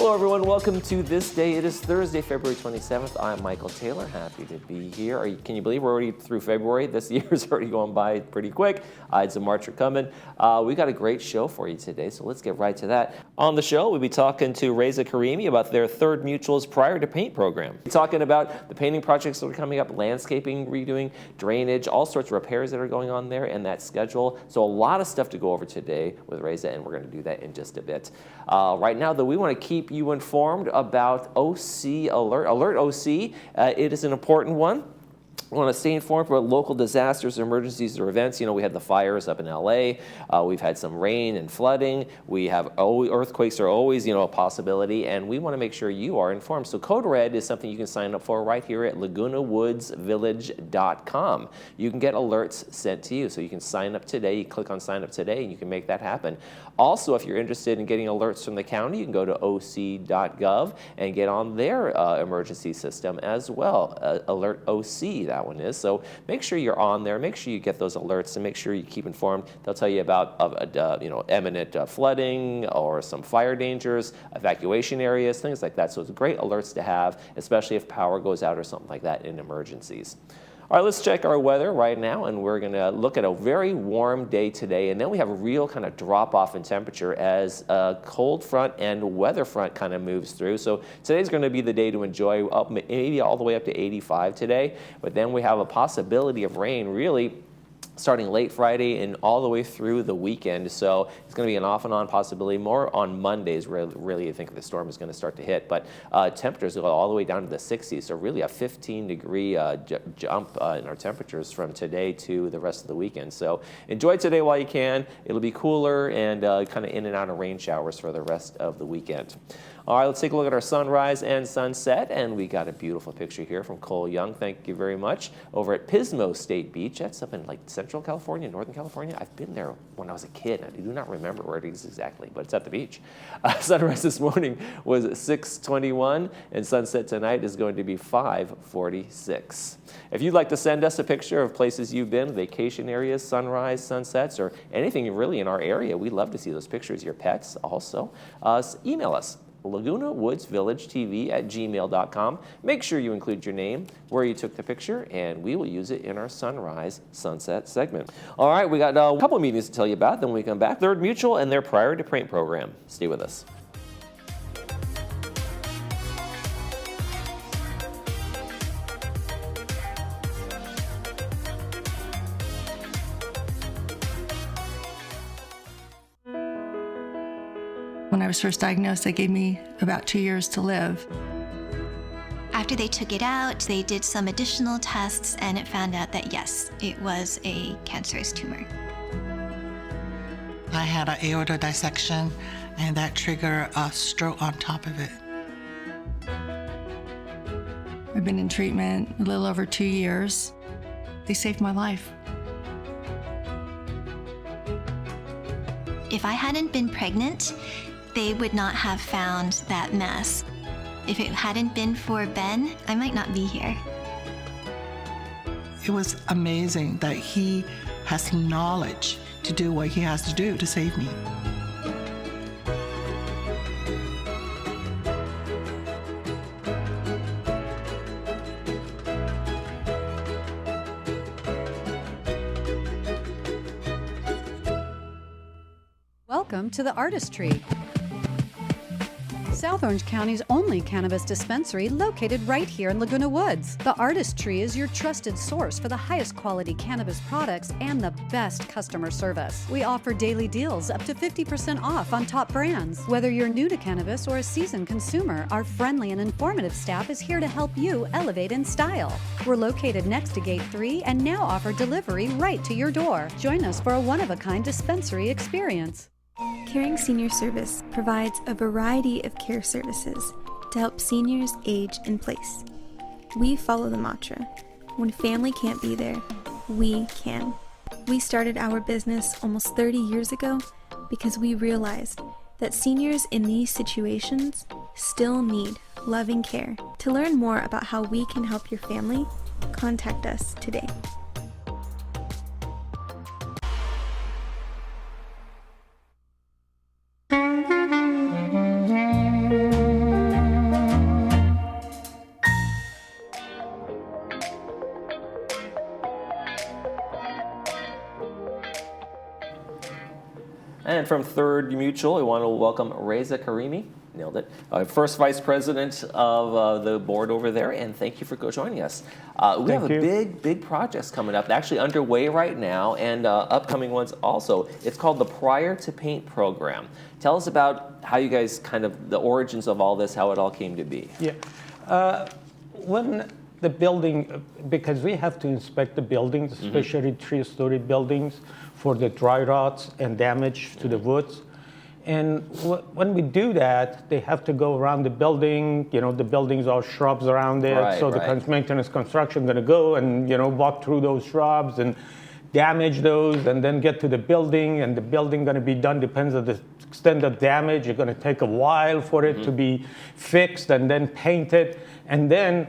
Hello everyone, welcome to This Day. It is Thursday, February 27th. I'm Michael Taylor, happy to be here. Can you believe we're already through February? This year is already going by pretty quick. Ides of March are coming. We got a great show for you today, so let's get right to that. On the show, we'll be talking to Reza Karimi about their Third Mutual's Prior to Paint program. We're talking about the painting projects that are coming up, landscaping, redoing, drainage, all sorts of repairs that are going on there, and that schedule. So a lot of stuff to go over today with Reza, and we're going to do that in just a bit. Right now, though, we want to keep you informed about OC Alert. Alert OC, it is an important one. We want to stay informed about local disasters, emergencies, or events. You know, we had the fires up in LA. We've had some rain and flooding. We have earthquakes are always, a possibility, and we want to make sure you are informed. So Code Red is something you can sign up for right here at LagunaWoodsVillage.com. You can get alerts sent to you, so you can sign up today. You click on sign up today, and you can make that happen. Also, if you're interested in getting alerts from the county, you can go to oc.gov and get on their emergency system as well. Alert OC, that one is. So make sure you're on there. Make sure you get those alerts and make sure you keep informed. They'll tell you about imminent flooding or some fire dangers, evacuation areas, things like that. So it's great alerts to have, especially if power goes out or something like that in emergencies. All right, let's check our weather right now, and we're going to look at a very warm day today, and then we have a real kind of drop-off in temperature as a cold front and weather front kind of moves through. So today's going to be the day to enjoy, up maybe all the way up to 85 today, but then we have a possibility of rain really starting late Friday and all the way through the weekend. So it's going to be an off and on possibility. More on Mondays, really I think the storm is going to start to hit. But temperatures go all the way down to the 60s. So really a 15-degree jump in our temperatures from today to the rest of the weekend. So enjoy today while you can. It'll be cooler and kind of in and out of rain showers for the rest of the weekend. All right, let's take a look at our sunrise and sunset, and we got a beautiful picture here from Cole Young. Thank you very much. Over at Pismo State Beach. That's up in like Central California, Northern California. I've been there when I was a kid. I do not remember where it is exactly, but it's at the beach. Sunrise this morning was 6:21, and sunset tonight is going to be 5:46. If you'd like to send us a picture of places you've been, vacation areas, sunrise, sunsets, or anything really in our area, we'd love to see those pictures. Your pets also. Email us. LagunaWoodsVillageTV@gmail.com. Make sure you include your name, where you took the picture, and we will use it in our sunrise sunset segment. All right, we got a couple of meetings to tell you about. Then when we come back, Third Mutual and their Prior to Paint program. Stay with us. When I was first diagnosed, they gave me about 2 years to live. After they took it out, they did some additional tests, and it found out that yes, it was a cancerous tumor. I had an aorta dissection, and that triggered a stroke on top of it. I've been in treatment a little over 2 years. They saved my life. If I hadn't been pregnant, they would not have found that mass. If it hadn't been for Ben, I might not be here. It was amazing that he has knowledge to do what he has to do to save me. Welcome to the Artistry, South Orange County's only cannabis dispensary located right here in Laguna Woods. The Artistry is your trusted source for the highest quality cannabis products and the best customer service. We offer daily deals up to 50% off on top brands. Whether you're new to cannabis or a seasoned consumer, our friendly and informative staff is here to help you elevate in style. We're located next to Gate 3 and now offer delivery right to your door. Join us for a one-of-a-kind dispensary experience. Caring Senior Service provides a variety of care services to help seniors age in place. We follow the mantra, when family can't be there, we can. We started our business almost 30 years ago because we realized that seniors in these situations still need loving care. To learn more about how we can help your family, contact us today. And from Third Mutual, we want to welcome Reza Karimi. Nailed it. First vice president of the board over there, and thank you for joining us. We have big projects coming up, actually underway right now, and upcoming ones also. It's called the Prior to Paint program. Tell us about how you guys the origins of all this, how it all came to be. Yeah. When the building, because we have to inspect the buildings, especially 3-story buildings, for the dry rots and damage to the woods. And when we do that, they have to go around the building. The buildings are shrubs around it, so the maintenance construction going to go and walk through those shrubs and damage those, and then get to the building. And the building going to be done depends on the extent of damage. It's going to take a while for it to be fixed and then painted, and then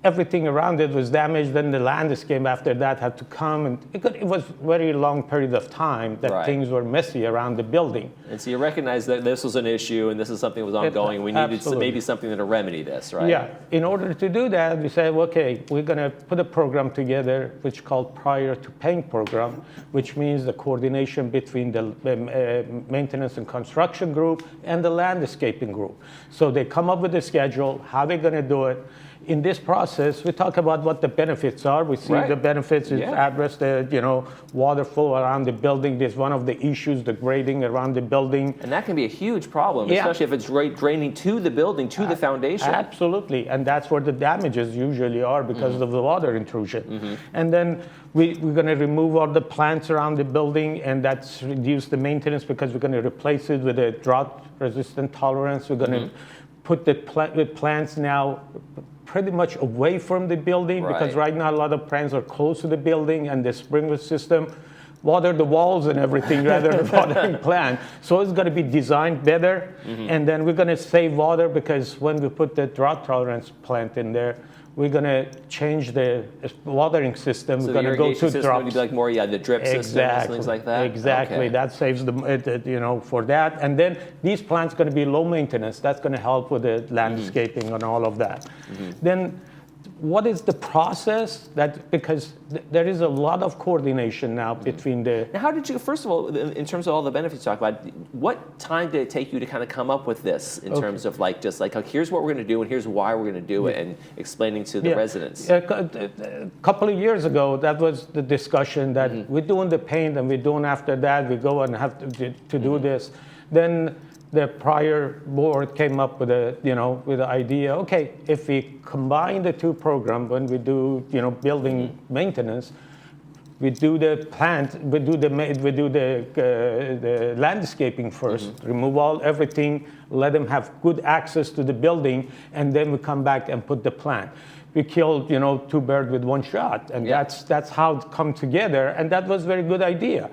everything around it was damaged. Then the landscape after that had to come, and it was very long period of time that things were messy around the building. And so you recognize that this was an issue, and this is something that was ongoing. We needed maybe something to remedy this, right? Yeah. In order to do that, we said, okay, we're going to put a program together, which is called Prior to Paint program, which means the coordination between the maintenance and construction group and the landscaping group. So they come up with a schedule, how they're going to do it. In this process, we talk about what the benefits are. We see the benefits is address the water flow around the building. There's one of the issues, the grading around the building. And that can be a huge problem, especially if it's draining to the building, to the foundation. Absolutely, and that's where the damages usually are because of the water intrusion. And then we're going to remove all the plants around the building, and that's reduce the maintenance because we're going to replace it with a drought-resistant tolerance. We're going to put the plants now pretty much away from the building because right now a lot of plants are close to the building, and the sprinkler system water the walls and everything rather than watering plant. So it's going to be designed better, and then we're going to save water because when we put the drought tolerance plant in there, we're going to change the watering system. So we're going to go to drops. Would be like more, the drip systems, things like that? Exactly. Okay. That saves for that. And then these plants going to be low maintenance. That's going to help with the landscaping and all of that. Then what is the process because there is a lot of coordination now between the... Now, how did you, first of all, in terms of all the benefits you talk about, what time did it take you to come up with this in terms of here's what we're going to do and here's why we're going to do it, and explaining to the residents? A couple of years ago, that was the discussion that we're doing the paint and we're doing after that, we go and have to do this. Then the prior board came up with with the idea, okay, if we combine the two programs, when we do, building maintenance, we do the plant, we do the landscaping first, remove everything, let them have good access to the building, and then we come back and put the plant. We killed, two birds with one shot, and that's how it come together, and that was a very good idea.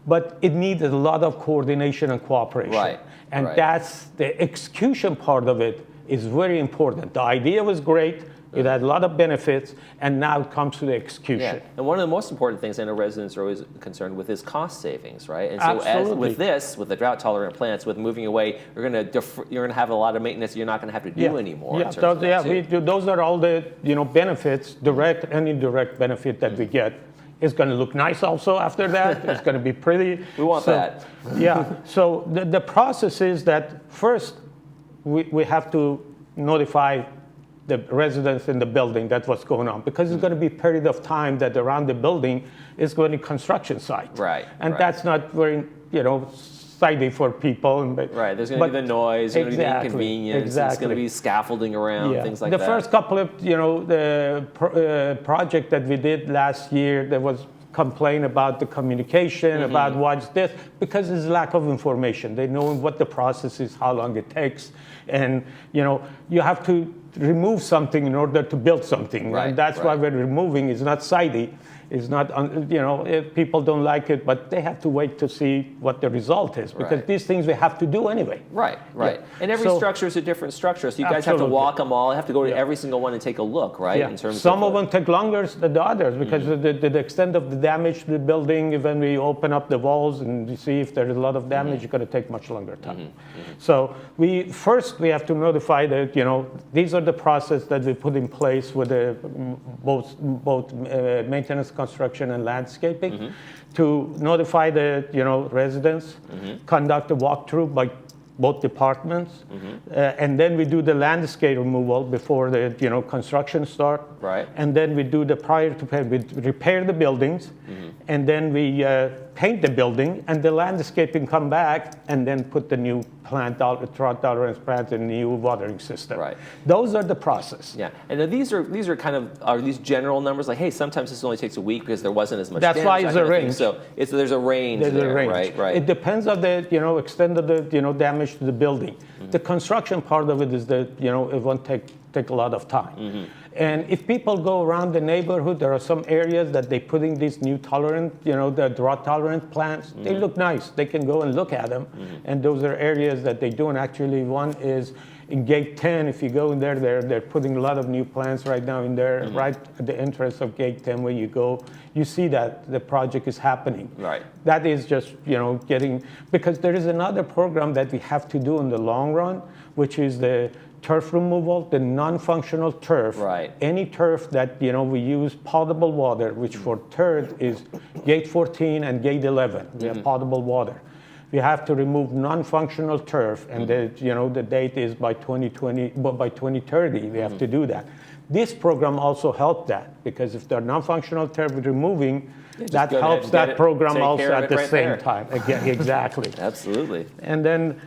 But it needed a lot of coordination and cooperation. And that's the execution part of it is very important. The idea was great. It had a lot of benefits, and now it comes to the execution. Yeah. And one of the most important things I know residents are always concerned with is cost savings, right? And so Absolutely. with the drought-tolerant plants, with moving away, you're going to have a lot of maintenance you're not going to have to do anymore. Those are all the benefits, direct and indirect benefit that we get. It's going to look nice also after that. It's going to be pretty. We want that. So the process is that first we have to notify the residents in the building that's what's going on, because it's going to be a period of time that around the building is going to be construction site. And that's not very, tidy for people. There's going to be the noise, there's going to be the inconvenience, there's going to be scaffolding around, things like that. The first couple of, the project that we did last year, there was complaint about the communication, about what's this, because there's lack of information. They know what the process is, how long it takes, and you have to remove something in order to build something. And that's why we're removing. It's not sidey. It's not, if people don't like it, but they have to wait to see what the result is, because these things we have to do anyway. And every structure is a different structure, so you guys have to walk them all, have to go to every single one and take a look, in terms Some of them take longer than the others, because the extent of the damage to the building, when we open up the walls and you see if there's a lot of damage, it's going to take much longer time. So we have to notify that, these are the process that we put in place with both maintenance, construction, and landscaping to notify the residents, conduct a walkthrough by both departments, and then we do the landscape removal before the construction start. Right. And then we do the prior to pay, we repair the buildings, and then we paint the building, and the landscaping come back, and then put the new drought tolerance plant and new watering system. Right. Those are the process. Yeah, and now these are kind of, are these general numbers? Like, hey, sometimes this only takes a week because there wasn't as much That's damage, why that it's kind a of thing. range. So there's a range There's there, a range. right? Right. It depends on the extent of the damage to the building. The construction part of it is that it won't take a lot of time. And if people go around the neighborhood, there are some areas that they put in these new tolerant, the drought tolerant plants. They look nice. They can go and look at them. And those are areas that they do. And actually, one is in Gate 10. If you go in there, they're putting a lot of new plants right now in there, right at the entrance of Gate 10 where you go. You see that the project is happening. Right. That is just, getting, because there is another program that we have to do in the long run, which is the turf removal, the non-functional turf. Right. Any turf that, we use potable water, which for third is Gate 14 and Gate 11. We have potable water. We have to remove non-functional turf, and the date is by 2020, but by 2030 we have to do that. This program also helped that, because if they're non-functional turf removing, that go ahead helps and get that it, program take also care of at it the right same there. time. Again, exactly. Absolutely. And then,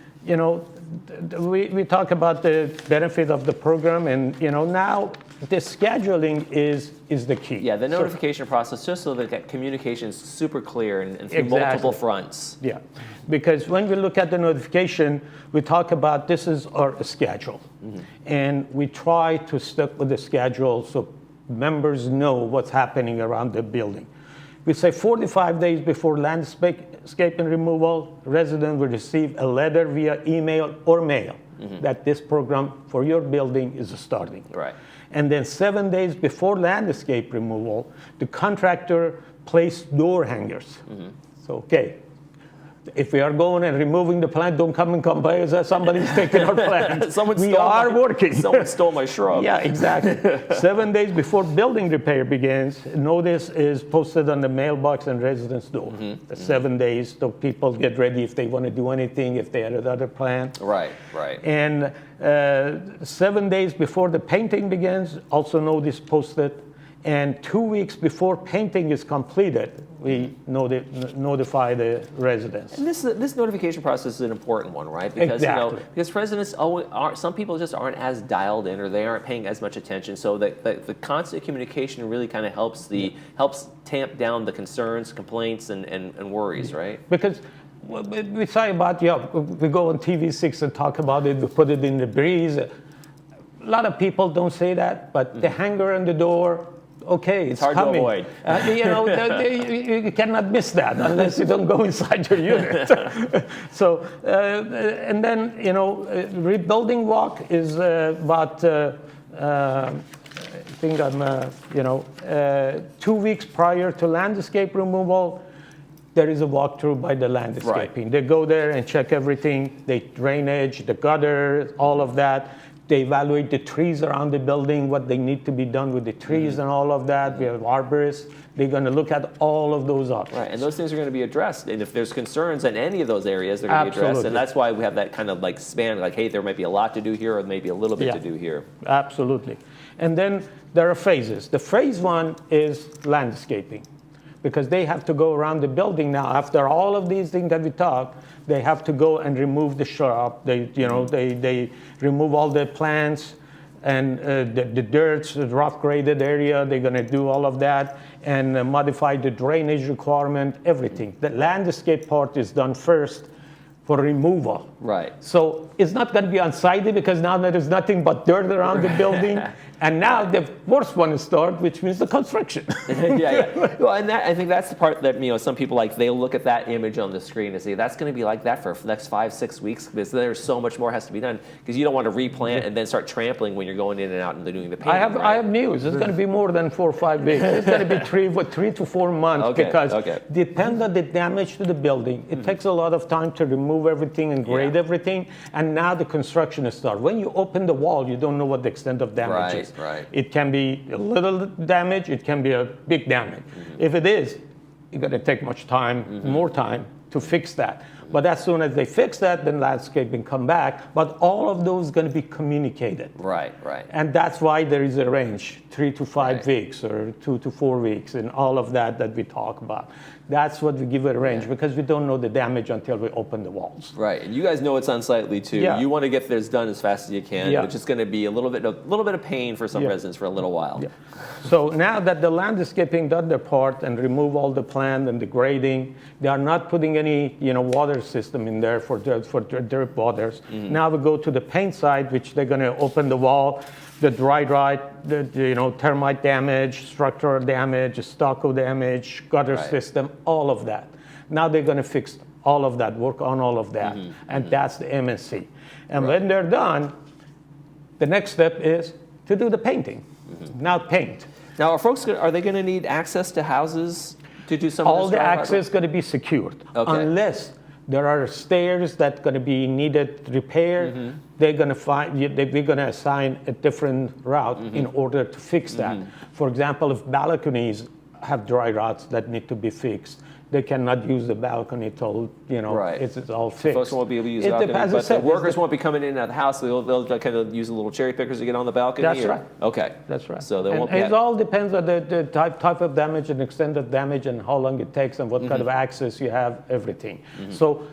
we talk about the benefit of the program, and now the scheduling is the key. Yeah, the So- notification process, just so that communication is super clear and through Exactly. multiple fronts. Yeah, because when we look at the notification, we talk about this is our schedule. And we try to stick with the schedule so members know what's happening around the building. We say 45 days before landscaping removal, resident will receive a letter via email or mail that this program for your building is starting. Right. And then 7 days before landscape removal, the contractor placed door hangers. So, okay, if we are going and removing the plant, don't come and complain and say somebody's taking our plant. We are working. Someone stole my shrub. Yeah, exactly. 7 days before building repair begins, notice is posted on the mailbox and residence door. 7 days, so people get ready if they want to do anything, if they had another plan. Right, right. And 7 days before the painting begins, also notice posted. And 2 weeks before painting is completed, we notify the residents. And this notification process is an important one, right? Because Exactly. because residents some people just aren't as dialed in, or they aren't paying as much attention. So the constant communication really kind of helps tamp down the concerns, complaints, and worries, right? Because we say about, we go on TV6 and talk about it, we put it in the breeze. A lot of people don't say that, but the hanger on the door, okay, it's hard coming. to avoid. You cannot miss that unless you don't go inside your unit. So, and then, rebuilding walk is about, I think I'm, 2 weeks prior to landscape removal, there is a walkthrough by the landscaping. Right. They go there and check everything, the drainage, the gutter, all of that. They evaluate the trees around the building, what they need to be done with the trees and all of that. We have arborists. They're going to look at all of those options. Right, and those things are going to be addressed. And if there's concerns in any of those areas, they're going to be addressed. Absolutely. And that's why we have that kind of like span, like, hey, there might be a lot to do here, or maybe a little bit to do here. Absolutely. And then there are phases. The phase one is landscaping, because they have to go around the building now. After all of these things that we talked, they have to go and remove the shrub. They remove all the plants and the dirt, the rough graded area. They're going to do all of that and modify the drainage requirement, everything. The landscape part is done first for removal. Right. So it's not going to be unsightly, because now there is nothing but dirt around the building. And now the worst one is start, which means the construction. Yeah. Well, and I think that's the part that some people like. They look at that image on the screen and say that's going to be like that for the next 5-6 weeks because there's so much more has to be done because you don't want to replant and then start trampling when you're going in and out and doing the painting. I have news. It's going to be more than 4 or 5 weeks. It's going to be 3 to 4 months because depend on the damage to the building. It takes a lot of time to remove everything and grade everything, and now the construction is started. When you open the wall, you don't know what the extent of damage is. Right. It can be a little damage. It can be a big damage. If it is, you're going to take much time, more time to fix that. But as soon as they fix that, then landscaping come back. But all of those going to be communicated. Right. And that's why there is a range, 3 to 5 weeks or 2 to 4 weeks, and all of that we talk about. That's what we give it a range because we don't know the damage until we open the walls. Right, and you guys know it's unsightly too. Yeah. You want to get this done as fast as you can, Yeah. which is going to be a little bit of pain for some residents for a little while. Yeah. So now that the landscaping done their part and remove all the plant and the grading, they are not putting any water system in there for drip waters. Now we go to the paint side, which they're going to open the wall, the dry rot, the termite damage, structural damage, stucco damage, gutter system, all of that. Now they're going to fix all of that, work on all of that, and that's the MSC. And when they're done, the next step is to do the painting. Now paint. Now, are they going to need access to houses to do some of All this the dry rot? access is going to be secured, unless there are stairs that going to be needed repair. They're going to we're going to assign a different route in order to fix that. For example, if balconies have dry rots that need to be fixed, they cannot use the balcony till it's all fixed. Folks won't be able to use the balcony, but the workers won't be coming in and out of the house. So they'll kind of use the little cherry pickers to get on the balcony. That's right. Okay. That's right. So they won't. It all depends on the type of damage and extent of damage and how long it takes and what kind of access you have. Everything. So.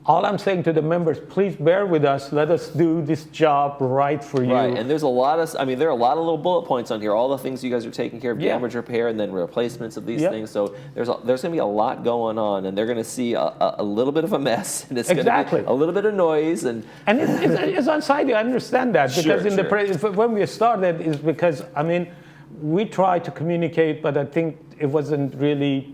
All I'm saying to the members, please bear with us. Let us do this job right for you. Right, and there's a lot of, there are a lot of little bullet points on here. All the things you guys are taking care of, damage repair, and then replacements of these things. So there's going to be a lot going on, and they're going to see a little bit of a mess, and it's going to be a little bit of noise, and it's unsightly. I understand that because when we started, is because we tried to communicate, but I think it wasn't really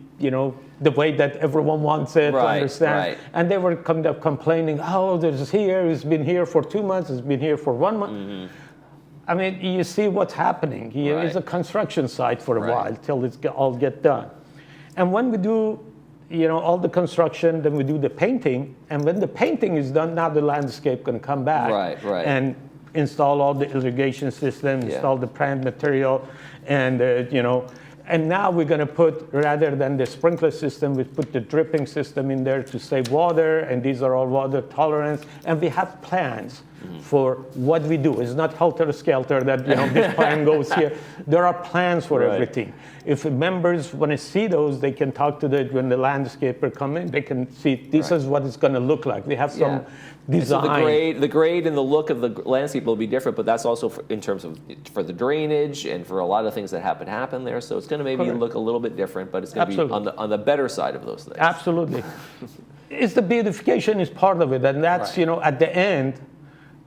the way that everyone wants it to understand. Right. And they were complaining, it's been here for 2 months, it's been here for 1 month. You see what's happening. Here is a construction site for a while till it's all get done. And when we do all the construction, then we do the painting. And when the painting is done, now the landscape can come back and install all the irrigation system, install the plant material, and and now we're going to put, rather than the sprinkler system, we put the dripping system in there to save water, and these are all water tolerance. And we have plans for what we do. It's not helter-skelter that this plan goes here. There are plans for everything. If members want to see those, they can talk to when the landscaper come in. They can see this is what it's going to look like. We have some design. So the grade and the look of the landscape will be different, but that's also in terms of for the drainage and for a lot of things that happen there. So it's going to maybe look a little bit different, but it's going to be on the better side of those things. Absolutely. It's the beautification is part of it, and that's at the end,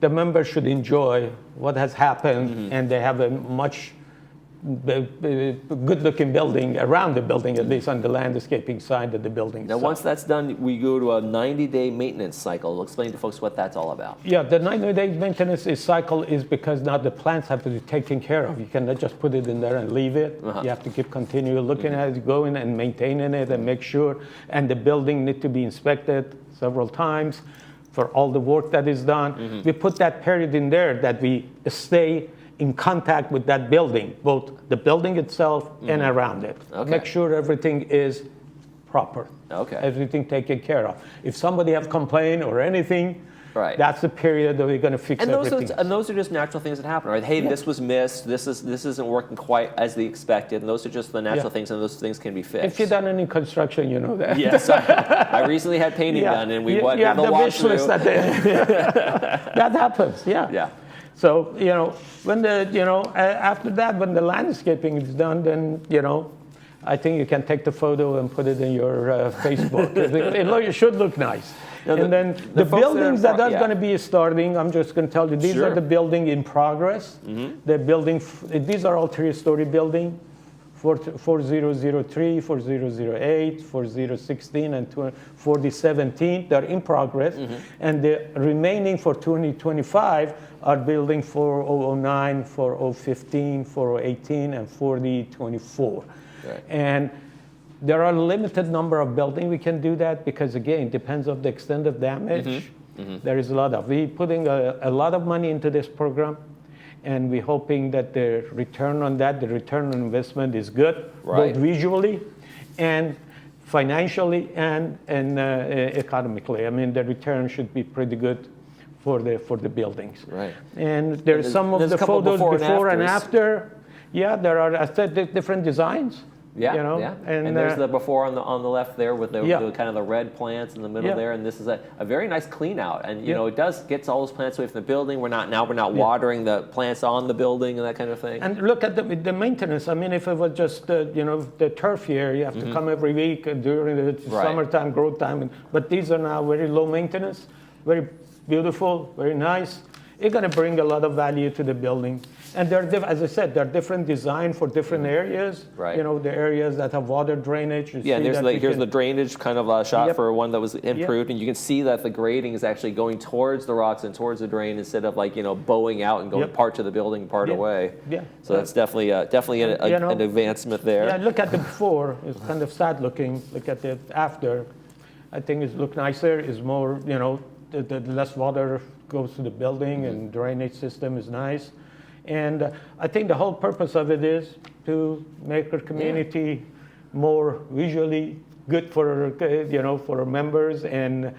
the members should enjoy what has happened, and they have a much good-looking building around the building, at least on the landscaping side of the building. Now, once that's done, we go to a 90-day maintenance cycle. Explain to folks what that's all about. Yeah, the 90-day maintenance cycle is because now the plants have to be taken care of. You cannot just put it in there and leave it. You have to keep continually looking at it, going and maintaining it and make sure. And the building needs to be inspected several times for all the work that is done. We put that period in there that we stay in contact with that building, both the building itself and around it. Make sure everything is proper. Everything taken care of. If somebody have complained or anything, that's the period that we're going to fix everything. And those are just natural things that happen, right? Hey, this was missed. This isn't working quite as they expected. And those are just the natural things, and those things can be fixed. If you've done any construction, you know that. Yes, I recently had painting done, and we went to the wish list that happens. Yeah. So when after that, when the landscaping is done, then I think you can take the photo and put it in your Facebook. It should look nice. Now, And then the folks buildings that are yeah. going to be starting, I'm just going to tell you, these Sure. are the building in progress. The building, these are all 3-story building. 4003, 4008, 4016, and 4017. They're in progress. And the remaining for 2025 are building 4009, 4015, 4018, and 4024. Right. And there are a limited number of buildings we can do that because, again, it depends on the extent of damage. There is a lot of. We're putting a lot of money into this program. And we're hoping that the return on that, the return on investment is good, Right. both visually and financially and economically. I mean, the return should be pretty good for the buildings. Right. And there's some of there's the a couple photos before and afters. after. Yeah, there are different designs. Yeah, you know, yeah. And there's the before on the left there with the, Yeah. the kind of the red plants in the middle Yeah. there, and this is a very nice clean out. And you Yeah. know, it gets all those plants away from the building. We're not watering the plants on the building and that kind of thing. And look at the maintenance. I mean, if it was just the turf here, you have to come every week during the Right. summertime, growth time. But these are now very low maintenance, very beautiful, very nice. It's going to bring a lot of value to the building. And they're, as I said, they're different design for different areas. Right. You know, the areas that have water drainage. You Yeah, and see there's that here's can- the drainage kind of shot Yep. for one that was improved, and you can see that the grading is actually going towards the rocks and towards the drain instead of bowing out and going Yep. part to the building, part Yeah. away. Yeah. So that's definitely an advancement there. Yeah, look at the before. It's kind of sad looking. Look at the after. I think it's look nicer. It's more, the less water goes to the building and drainage system is nice. And I think the whole purpose of it is to make our community more visually good for our members and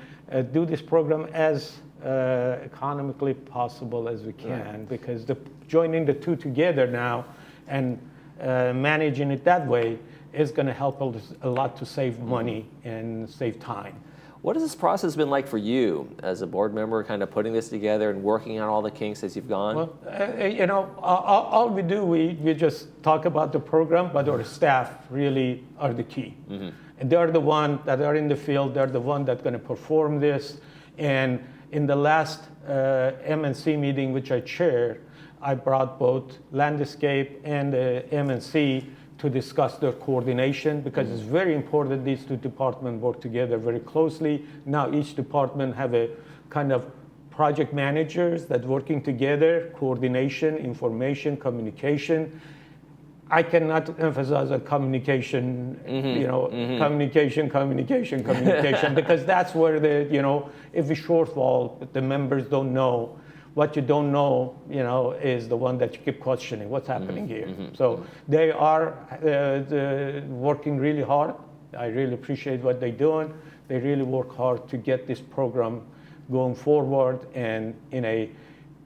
do this program as economically possible as we can, because joining the two together now and managing it that way is going to help us a lot to save money and save time. What has this process been like for you as a board member, kind of putting this together and working out all the kinks as you've gone? Well, all we do, we just talk about the program, but our staff really are the key. And they're the one that are in the field. They're the one that's going to perform this. And in the last MNC meeting, which I chaired, I brought both landscape and MNC to discuss their coordination, because it's very important these two departments work together very closely. Now each department have a kind of project managers that working together, coordination, information, communication. I cannot emphasize on communication, communication, because that's where if a shortfall, the members don't know. What you don't know, is the one that you keep questioning. What's happening here? So they are working really hard. I really appreciate what they're doing. They really work hard to get this program going forward and in a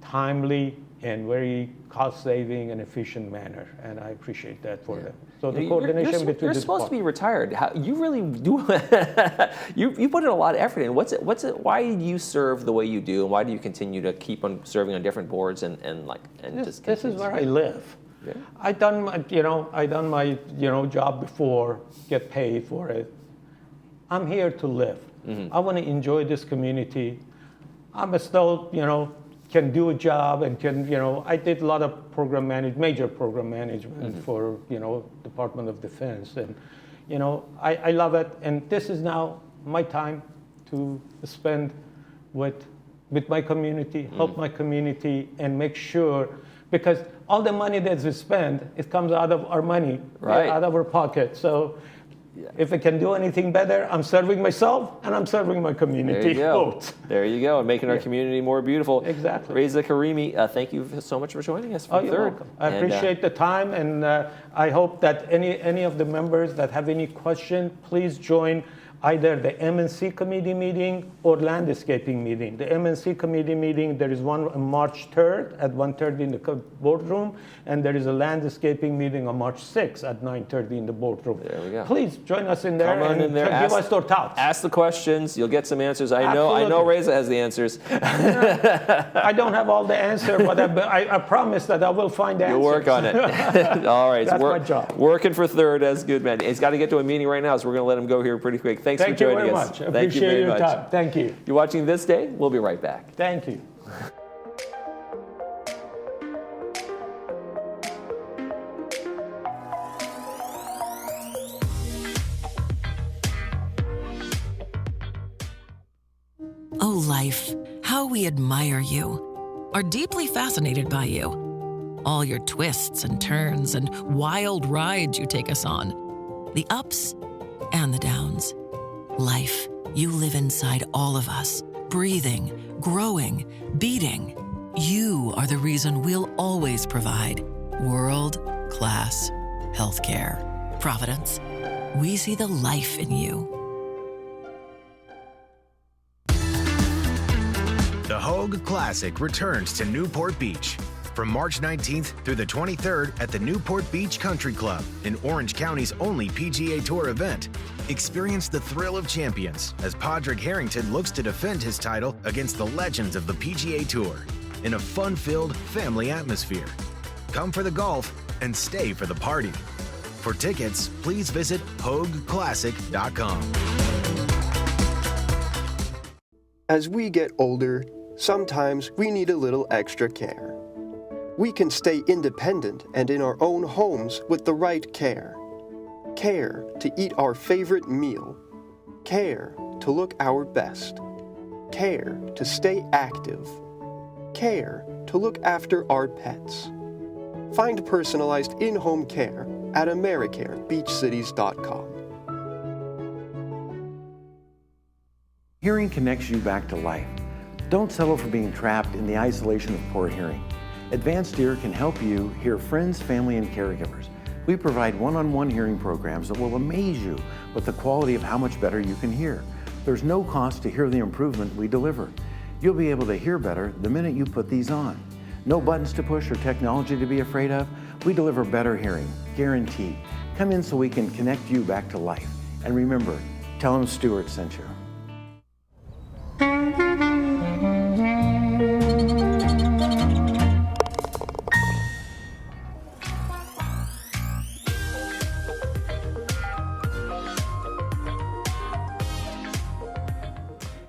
timely and very cost-saving and efficient manner. And I appreciate that for them. So the coordination between you're the supposed to be departments. retired. You really do. you put in a lot of effort in. What's it? Why do you serve the way you do, and why do you continue to keep on serving on different boards This is where I live. Yeah. I done my job before, get paid for it. I'm here to live. I want to enjoy this community. I'm still can do a job and I did a lot of major program management for Department of Defense, and I love it, and this is now my time to spend with my community, help my community, and make sure, because all the money that we spend, it comes out of our money, Right. out of our pocket. So if I can do anything better, I'm serving myself and I'm serving my community. There you go. Both. There you go, and making our community more beautiful. Exactly. Reza Karimi, thank you so much for joining us for Oh, you're Third. welcome. I appreciate the time, and I hope that any of the members that have any question, please join either the MNC committee meeting or landscaping meeting. The MNC committee meeting, there is one on March 3rd at 1:30 in the boardroom, and there is a landscaping meeting on March 6th at 9:30 in the boardroom. There we go. Please join us in there Come on and in there, give us your thoughts. Ask the questions. You'll get some answers. I know Absolutely. Reza has the answers. I don't have all the answer, but I promise that I will find the You'll answers. work on it. All right. That's my job. Working for Third as good, man. He's got to get to a meeting right now, so we're going to let him go here pretty quick. Thank Thanks for Thank you joining very us. much. Thank you Appreciate very your much. time. Thank you. You're watching This Day. We'll be right back. Thank you. Oh, life, how we admire you, are deeply fascinated by you. All your twists and turns and wild rides you take us on, the ups and the downs. Life, you live inside all of us, breathing, growing, beating. You are the reason we'll always provide world-class healthcare. Providence, we see the life in you. The Hogue Classic returns to Newport Beach from March 19th through the 23rd at the Newport Beach Country Club, in Orange County's only PGA Tour event. Experience the thrill of champions as Padraig Harrington looks to defend his title against the legends of the PGA Tour in a fun-filled family atmosphere. Come for the golf and stay for the party. For tickets, please visit HogueClassic.com. As we get older, sometimes we need a little extra care. We can stay independent and in our own homes with the right care. Care to eat our favorite meal. Care to look our best. Care to stay active. Care to look after our pets. Find personalized in-home care at AmericareBeachCities.com. Hearing connects you back to life. Don't settle for being trapped in the isolation of poor hearing. Advanced Ear can help you hear friends, family, and caregivers. We provide one-on-one hearing programs that will amaze you with the quality of how much better you can hear. There's no cost to hear the improvement we deliver. You'll be able to hear better the minute you put these on. No buttons to push or technology to be afraid of. We deliver better hearing, guaranteed. Come in so we can connect you back to life. And remember, tell them Stuart sent you.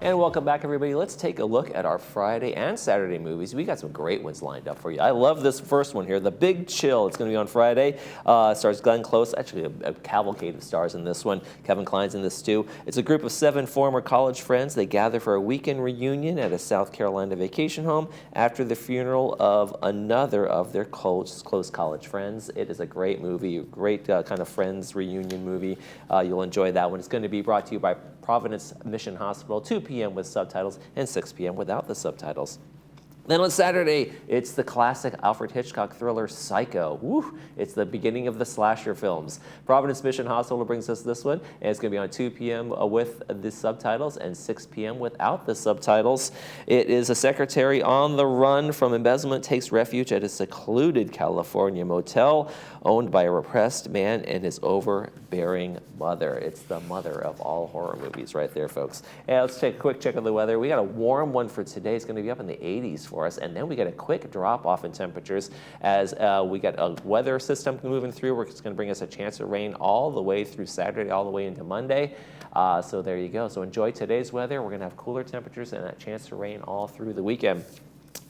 And welcome back, everybody. Let's take a look at our Friday and Saturday movies. We got some great ones lined up for you. I love this first one here, The Big Chill. It's going to be on Friday. Stars Glenn Close, actually a cavalcade of stars in this one. Kevin Kline's in this too. It's a group of 7 former college friends. They gather for a weekend reunion at a South Carolina vacation home after the funeral of another of their close college friends. It is a great movie, great kind of friends reunion movie. You'll enjoy that one. It's going to be brought to you by Providence Mission Hospital, 2 p.m. with subtitles and 6 p.m. without the subtitles. Then on Saturday, it's the classic Alfred Hitchcock thriller Psycho. Woo! It's the beginning of the slasher films. Providence Mission Hospital brings us this one, and it's going to be on 2 p.m. with the subtitles and 6 p.m. without the subtitles. It is a secretary on the run from embezzlement takes refuge at a secluded California motel owned by a repressed man and his overbearing mother. It's the mother of all horror movies right there, folks. And let's take a quick check of the weather. We got a warm one for today. It's going to be up in the 80s for us, and then we get a quick drop off in temperatures as we got a weather system moving through. It's going to bring us a chance of rain all the way through Saturday, all the way into Monday. So there you go. So enjoy today's weather. We're going to have cooler temperatures and a chance to rain all through the weekend.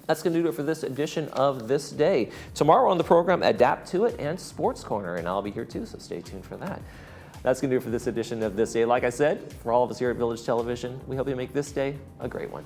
That's going to do it for this edition of This Day. Tomorrow on the program, Adapt to It and Sports Corner, and I'll be here too, so stay tuned for that. That's going to do it for this edition of This Day. Like I said, for all of us here at Village Television, we hope you make this day a great one.